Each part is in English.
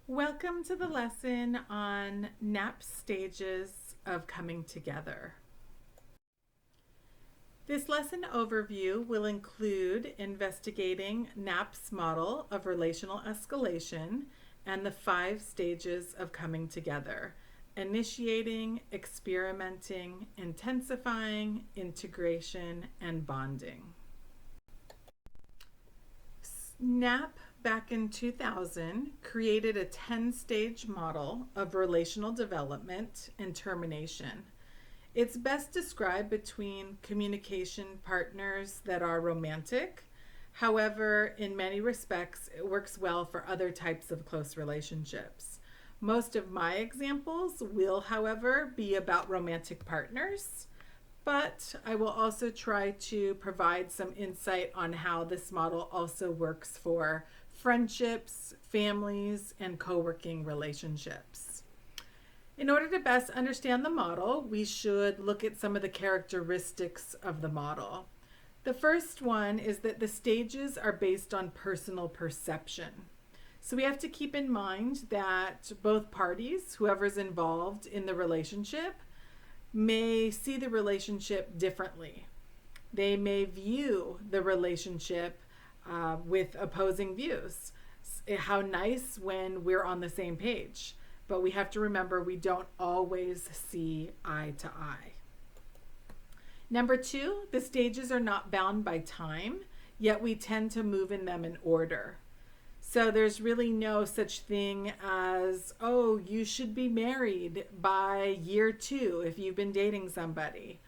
Welcome to the lesson on Knapp's stages of coming together. This lesson overview will include investigating Knapp's model of relational escalation and the 5 stages of coming together: initiating, experimenting, intensifying, integration, and bonding. Knapp, back in 2000, created a 10-stage model of relational development and termination. It's best described between communication partners that are romantic. However, in many respects, it works well for other types of close relationships. Most of my examples will, however, be about romantic partners, but I will also try to provide some insight on how this model also works for friendships, families, and co-working relationships. In order to best understand the model, we should look at some of the characteristics of the model. The first one is that the stages are based on personal perception. So we have to keep in mind that both parties, whoever's involved in the relationship, may see the relationship differently. They may view the relationship with opposing views. How nice when we're on the same page. But we have to remember we don't always see eye to eye. Number 2, the stages are not bound by time, yet we tend to move in them in order. So there's really no such thing as, oh, you should be married by year 2 if you've been dating somebody.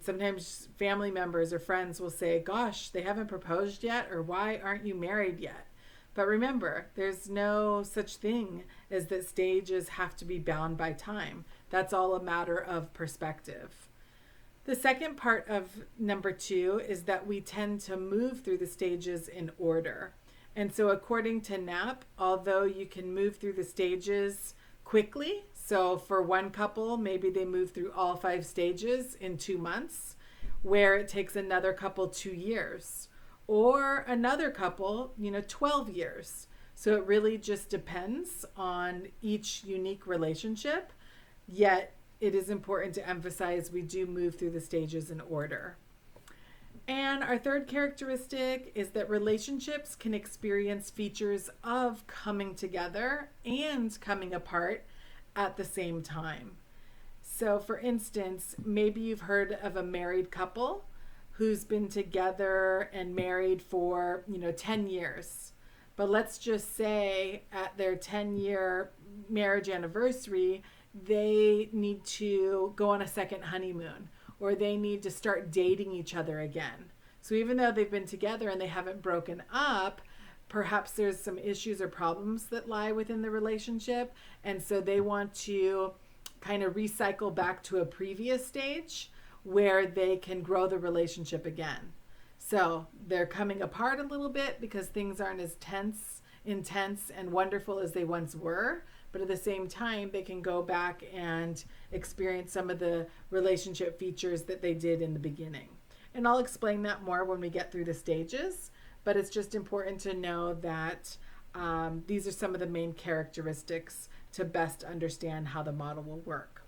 Sometimes family members or friends will say, gosh, they haven't proposed yet, or why aren't you married yet? But remember, there's no such thing as that stages have to be bound by time. That's all a matter of perspective. The second part of number 2 is that we tend to move through the stages in order. And so according to Knapp, although you can move through the stages quickly, so for one couple, maybe they move through all 5 stages in 2 months, where it takes another couple 2 years, or another couple, 12 years. So it really just depends on each unique relationship, yet it is important to emphasize we do move through the stages in order. And our third characteristic is that relationships can experience features of coming together and coming apart at the same time. So for instance, maybe you've heard of a married couple who's been together and married for, 10 years. But let's just say at their 10-year marriage anniversary, they need to go on a second honeymoon, or they need to start dating each other again. So even though they've been together and they haven't broken up, perhaps there's some issues or problems that lie within the relationship. And so they want to kind of recycle back to a previous stage where they can grow the relationship again. So they're coming apart a little bit because things aren't as intense and wonderful as they once were. But at the same time, they can go back and experience some of the relationship features that they did in the beginning. And I'll explain that more when we get through the stages. But it's just important to know that these are some of the main characteristics to best understand how the model will work.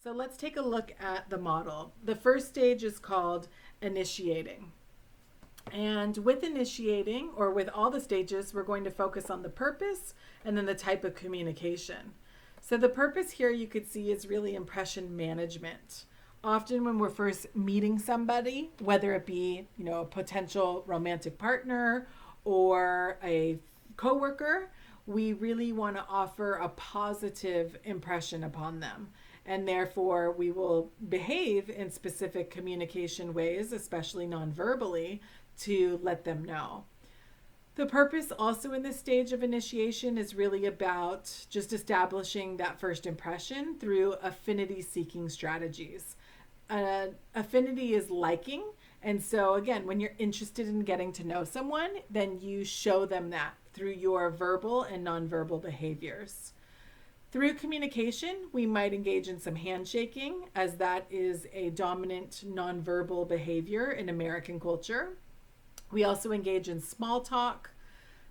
So let's take a look at the model. The first stage is called initiating. And with initiating, or with all the stages, we're going to focus on the purpose and then the type of communication. So the purpose here you could see is really impression management. Often when we're first meeting somebody, whether it be, a potential romantic partner or a coworker, we really want to offer a positive impression upon them. And therefore, we will behave in specific communication ways, especially non-verbally, to let them know. The purpose also in this stage of initiation is really about just establishing that first impression through affinity-seeking strategies. Affinity is liking. And so again, when you're interested in getting to know someone, then you show them that through your verbal and nonverbal behaviors. Through communication, we might engage in some handshaking, as that is a dominant nonverbal behavior in American culture. We also engage in small talk,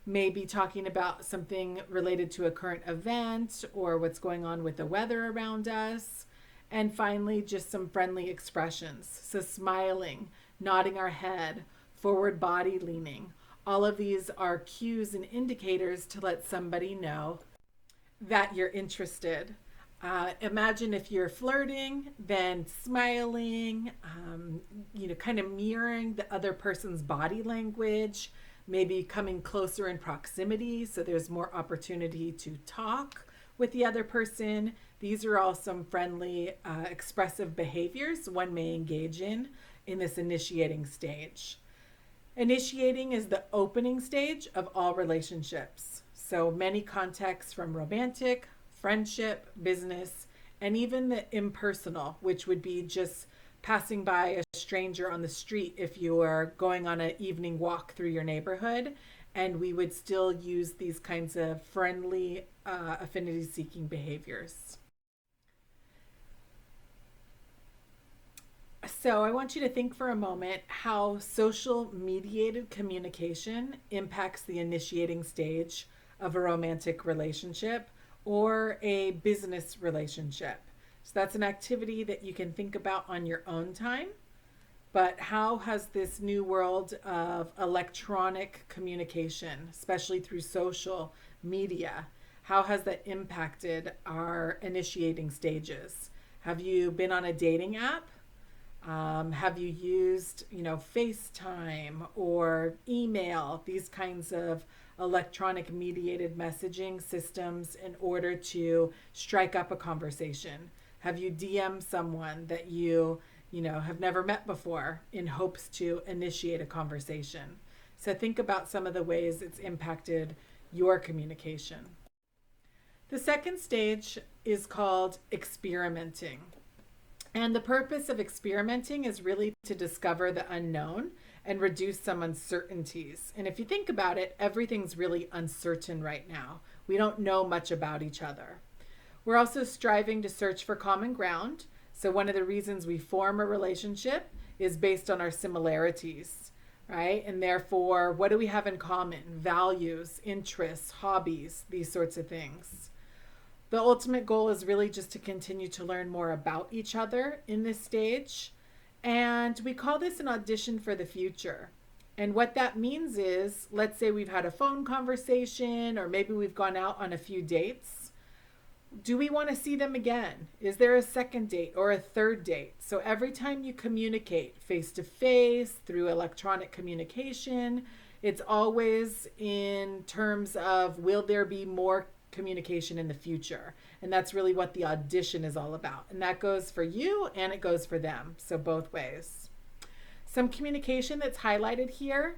maybe talking about something related to a current event or what's going on with the weather around us. And finally, just some friendly expressions. So smiling, nodding our head, forward body leaning. All of these are cues and indicators to let somebody know that you're interested. Imagine if you're flirting, then smiling, kind of mirroring the other person's body language, maybe coming closer in proximity so there's more opportunity to talk with the other person. These are all some friendly, expressive behaviors one may engage in this initiating stage. Initiating is the opening stage of all relationships. So many contexts from romantic, friendship, business, and even the impersonal, which would be just passing by a stranger on the street if you are going on an evening walk through your neighborhood. And we would still use these kinds of friendly, affinity seeking behaviors. So I want you to think for a moment how social mediated communication impacts the initiating stage of a romantic relationship or a business relationship. So that's an activity that you can think about on your own time. But how has this new world of electronic communication, especially through social media, how has that impacted our initiating stages? Have you been on a dating app? Have you used, FaceTime or email, these kinds of electronic mediated messaging systems in order to strike up a conversation? Have you DM'd someone that you have never met before in hopes to initiate a conversation? So think about some of the ways it's impacted your communication. The second stage is called experimenting. And the purpose of experimenting is really to discover the unknown and reduce some uncertainties. And if you think about it, everything's really uncertain right now. We don't know much about each other. We're also striving to search for common ground. So one of the reasons we form a relationship is based on our similarities, right? And therefore, what do we have in common? Values, interests, hobbies, these sorts of things. The ultimate goal is really just to continue to learn more about each other in this stage. And we call this an audition for the future. And what that means is, let's say we've had a phone conversation, or maybe we've gone out on a few dates. Do we want to see them again? Is there a second date or a third date? So every time you communicate face to face through electronic communication, it's always in terms of, will there be more communication in the future? And that's really what the audition is all about. And that goes for you and it goes for them. So both ways. Some communication that's highlighted here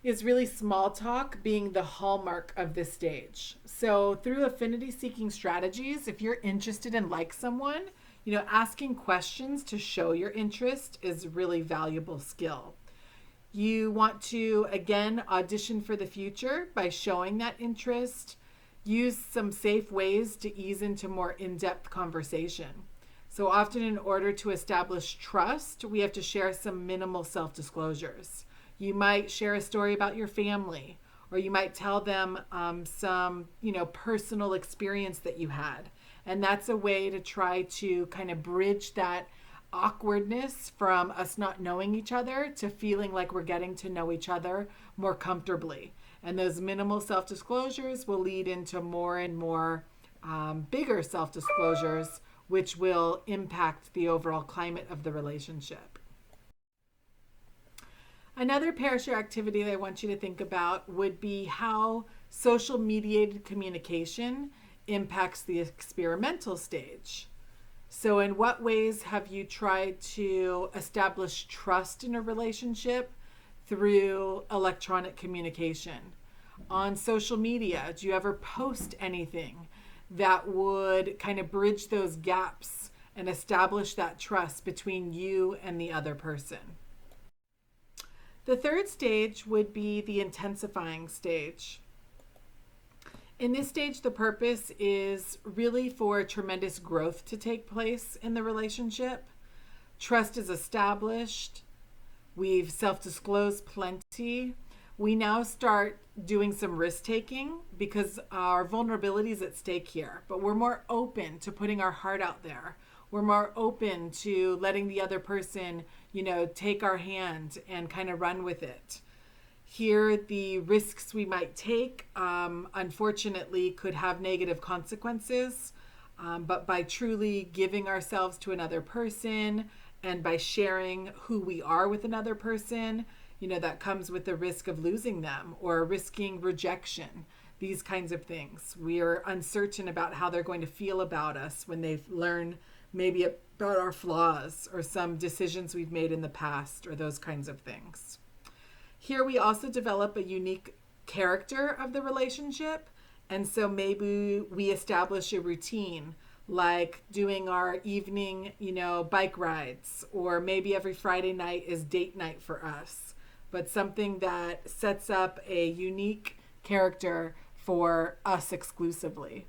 is really small talk being the hallmark of this stage. So through affinity seeking strategies, if you're interested and like someone, asking questions to show your interest is a really valuable skill. You want to, again, audition for the future by showing that interest. Use some safe ways to ease into more in-depth conversation. So often in order to establish trust, we have to share some minimal self-disclosures. You might share a story about your family, or you might tell them some, personal experience that you had. And that's a way to try to kind of bridge that awkwardness from us not knowing each other to feeling like we're getting to know each other more comfortably. And those minimal self-disclosures will lead into more and more bigger self-disclosures, which will impact the overall climate of the relationship. Another pair share activity that I want you to think about would be how social mediated communication impacts the experimental stage. So in what ways have you tried to establish trust in a relationship through electronic communication? On social media, do you ever post anything that would kind of bridge those gaps and establish that trust between you and the other person? The third stage would be the intensifying stage. In this stage, the purpose is really for tremendous growth to take place in the relationship. Trust is established. We've self-disclosed plenty. We now start doing some risk taking because our vulnerability is at stake here, but we're more open to putting our heart out there. We're more open to letting the other person, take our hand and kind of run with it. Here, the risks we might take, unfortunately, could have negative consequences. But by truly giving ourselves to another person and by sharing who we are with another person, that comes with the risk of losing them or risking rejection, these kinds of things. We are uncertain about how they're going to feel about us when they learn maybe about our flaws or some decisions we've made in the past or those kinds of things. Here we also develop a unique character of the relationship. And so maybe we establish a routine like doing our evening, bike rides, or maybe every Friday night is date night for us, but something that sets up a unique character for us exclusively.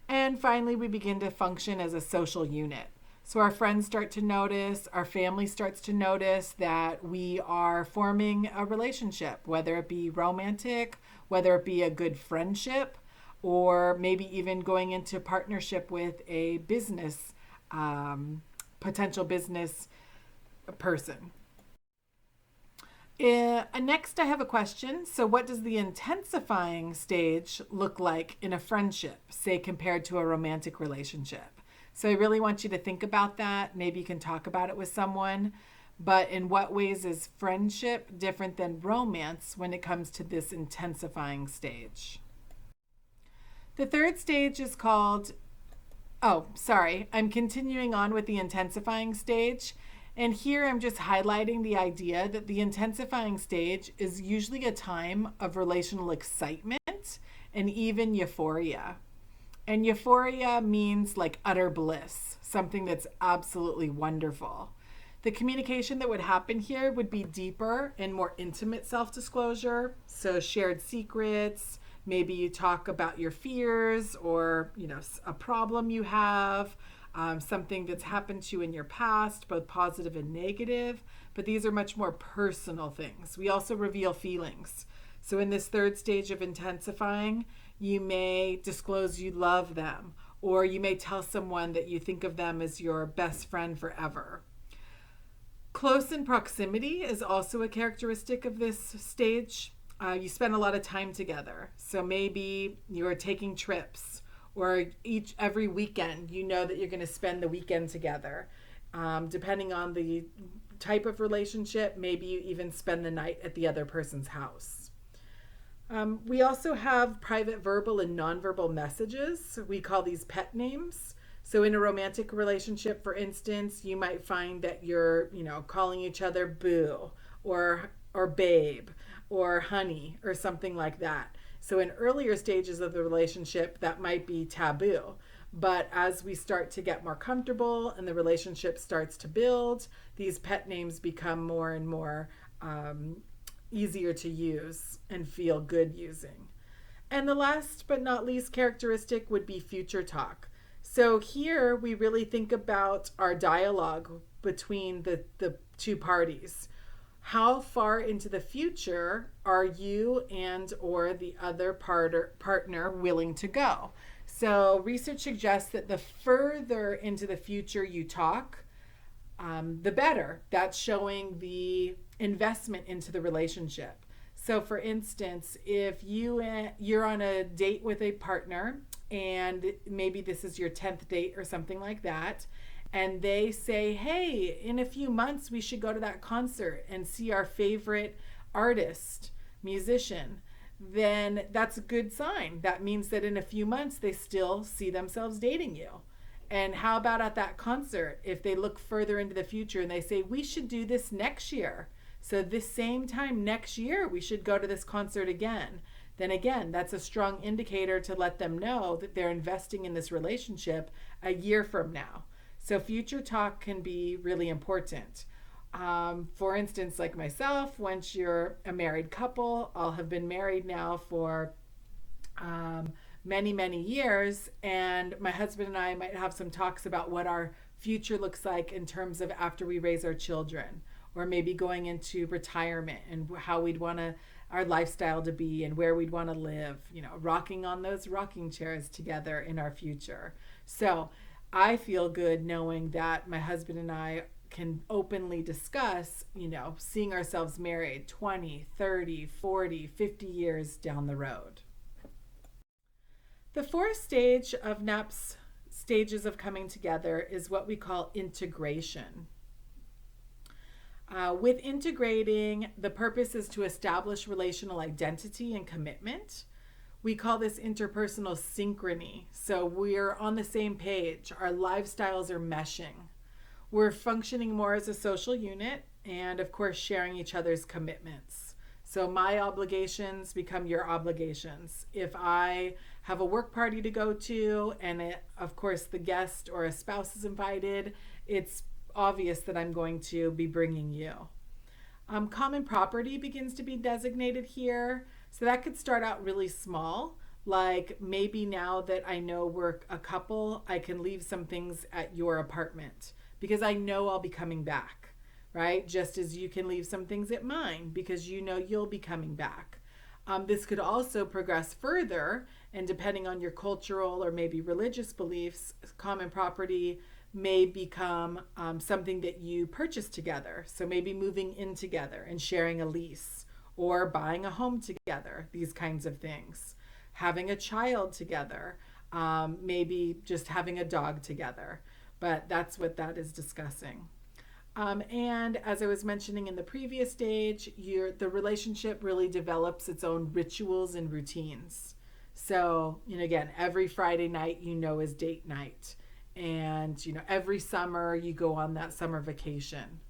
And finally, we begin to function as a social unit. So our friends start to notice, our family starts to notice that we are forming a relationship, whether it be romantic, whether it be a good friendship, or maybe even going into partnership with a business, potential business person. Next, I have a question. So what does the intensifying stage look like in a friendship, say compared to a romantic relationship? So I really want you to think about that. Maybe you can talk about it with someone. But in what ways is friendship different than romance when it comes to this intensifying stage? The third stage is called, I'm continuing on with the intensifying stage. And here I'm just highlighting the idea that the intensifying stage is usually a time of relational excitement and even euphoria. And euphoria means like utter bliss, something that's absolutely wonderful. The communication that would happen here would be deeper and more intimate self-disclosure. So shared secrets, maybe you talk about your fears or, a problem you have, something that's happened to you in your past, both positive and negative. But these are much more personal things. We also reveal feelings. So in this third stage of intensifying, you may disclose you love them, or you may tell someone that you think of them as your best friend forever. Close in proximity is also a characteristic of this stage. You spend a lot of time together. So maybe you're taking trips, or every weekend, that you're going to spend the weekend together. Depending on the type of relationship, maybe you even spend the night at the other person's house. We also have private verbal and nonverbal messages. We call these pet names. So in a romantic relationship, for instance, you might find that you're, calling each other boo or babe or honey or something like that. So in earlier stages of the relationship, that might be taboo. But as we start to get more comfortable and the relationship starts to build, these pet names become more and more easier to use and feel good using. And the last but not least characteristic would be future talk. So here we really think about our dialogue between the two parties. How far into the future are you and or the other partner willing to go? So research suggests that the further into the future you talk, the better. That's showing the investment into the relationship. So for instance, if you're on a date with a partner and maybe this is your 10th date or something like that, and they say, hey, in a few months we should go to that concert and see our favorite artist, musician, then that's a good sign. That means that in a few months they still see themselves dating you. And how about at that concert, if they look further into the future and they say, we should do this next year. So this same time next year, we should go to this concert again. Then again, that's a strong indicator to let them know that they're investing in this relationship a year from now. So future talk can be really important. For instance, like myself, once you're a married couple, I'll have been married now for many, many years. And my husband and I might have some talks about what our future looks like in terms of after we raise our children, or maybe going into retirement and how we'd want to our lifestyle to be and where we'd want to live, rocking on those rocking chairs together in our future. So I feel good knowing that my husband and I can openly discuss, seeing ourselves married 20, 30, 40, 50 years down the road. The fourth stage of Knapp's stages of coming together is what we call integration. With integrating, the purpose is to establish relational identity and commitment. We call this interpersonal synchrony. So we're on the same page. Our lifestyles are meshing. We're functioning more as a social unit and, of course, sharing each other's commitments. So my obligations become your obligations. If I have a work party to go to and, of course, the guest or a spouse is invited, it's obvious that I'm going to be bringing you. Common property begins to be designated here. So that could start out really small, like maybe now that I know we're a couple, I can leave some things at your apartment because I know I'll be coming back, right? Just as you can leave some things at mine because you'll be coming back. This could also progress further, and depending on your cultural or maybe religious beliefs, common property may become something that you purchase together. So maybe moving in together and sharing a lease or buying a home together, these kinds of things. Having a child together, maybe just having a dog together. But that's what that is discussing. And as I was mentioning in the previous stage, the relationship really develops its own rituals and routines. So, again, every Friday night, is date night. And, every summer you go on that summer vacation.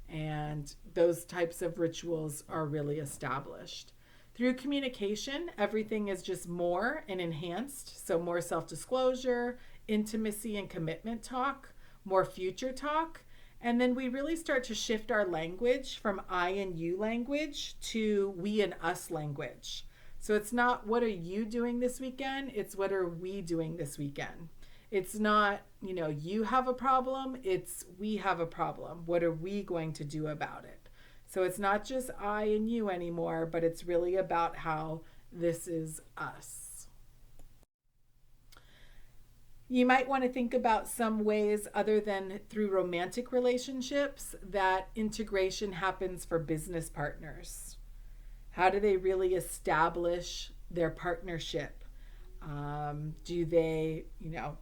And those types of rituals are really established. Through communication, everything is just more and enhanced. So more self-disclosure, intimacy and commitment talk, more future talk. And then we really start to shift our language from I and you language to we and us language. So it's not what are you doing this weekend? It's what are we doing this weekend? It's not, you have a problem. It's we have a problem. What are we going to do about it? So it's not just I and you anymore, but it's really about how this is us. You might want to think about some ways other than through romantic relationships that integration happens for business partners. How do they really establish their partnership? Do they,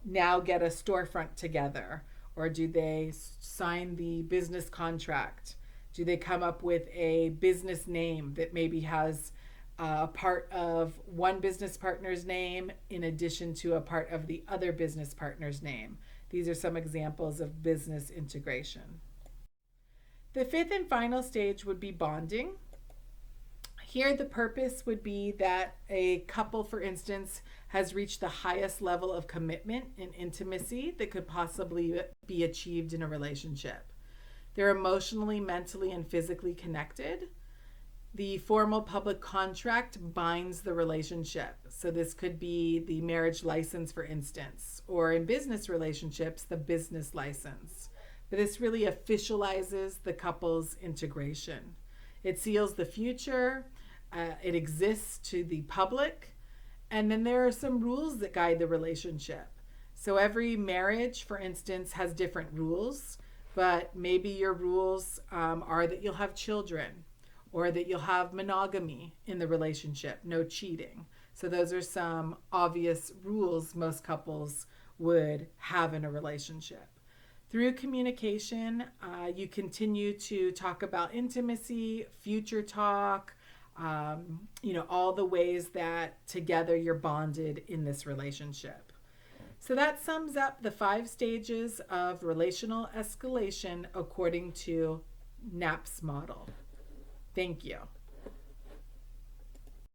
now get a storefront together? Or do they sign the business contract? Do they come up with a business name that maybe has a part of one business partner's name in addition to a part of the other business partner's name? These are some examples of business integration. The fifth and final stage would be bonding. Here, the purpose would be that a couple, for instance, has reached the highest level of commitment and intimacy that could possibly be achieved in a relationship. They're emotionally, mentally, and physically connected. The formal public contract binds the relationship. So this could be the marriage license, for instance, or in business relationships, the business license. But this really officializes the couple's integration. It seals the future. It exists to the public. And then there are some rules that guide the relationship. So every marriage, for instance, has different rules, but maybe your rules are that you'll have children or that you'll have monogamy in the relationship, no cheating. So those are some obvious rules most couples would have in a relationship. Through communication, you continue to talk about intimacy, future talk, all the ways that together you're bonded in this relationship. So that sums up the 5 stages of relational escalation according to Knapp's model. Thank you.